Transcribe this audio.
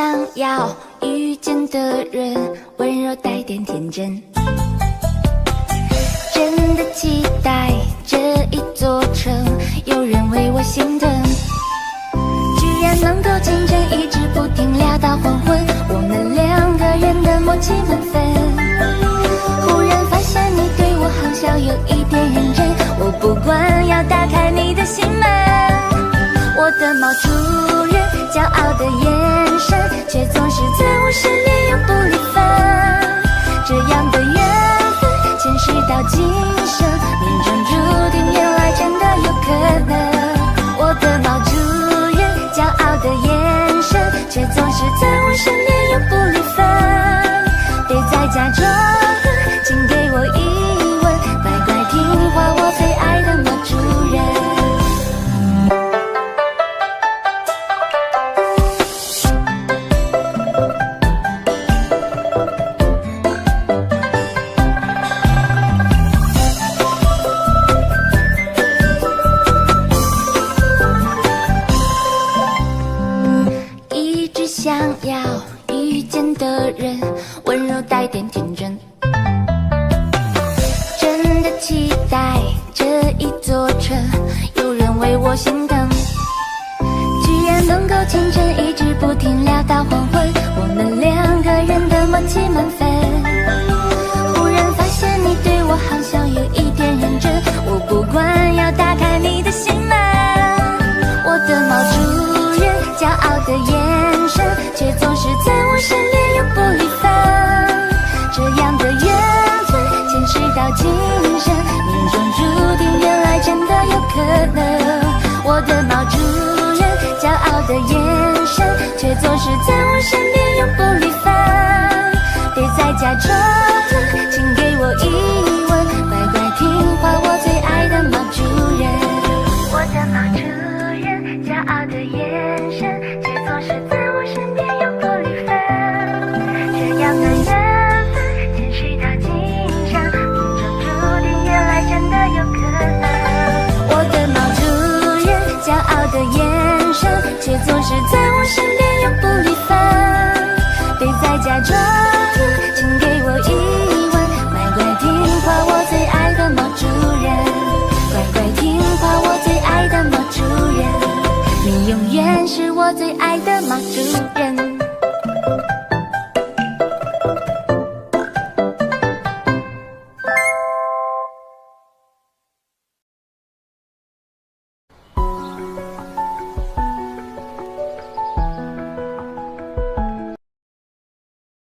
想要遇见的人，温柔带点天真。真的期待这一座城，有人为我心疼。居然能够牵着一直不停聊到黄昏，我们两个人的默契满分。忽然发现你对我好像有一点认真，我不管要打开你的心门。我的毛主人，骄傲的眼神，却总是在我身边永不离分。这样的缘分，前世到今生，命中注定，原来真的有可能。我的毛主人，骄傲的眼神，却总是在我身边永不离分。别再假装了，请给我一吻，乖乖听话，我最爱的毛主人。想要遇见的人，温柔带点天真。真的期待这一座城，有人为我心疼。居然能够牵着一直不停聊到黄昏，我们两个人的默契满分。忽然发现你对我好像有一点认真，我不管要打开你的心门。我的毛主人，骄傲的眼神，却总是在我身边永不离分。这样的缘分，前世到今生，命中注定，原来真的有可能。我的毛主人，骄傲的眼神，却总是在我身边永不离分。别再假装了，请给我一吻，乖乖听话，我最爱的毛主人。我的毛主人，骄傲的眼神，却总是在我身边永不离分。这样的缘分，前世到今生，命中注定，原来真的有可能。我的毛主人，骄傲的眼神，却总是在我身边永不离分。别再假装了，请给我一吻，乖乖听话，我最爱的毛主人。乖乖听话，我最爱的毛主人。你永远是我最爱的毛主人。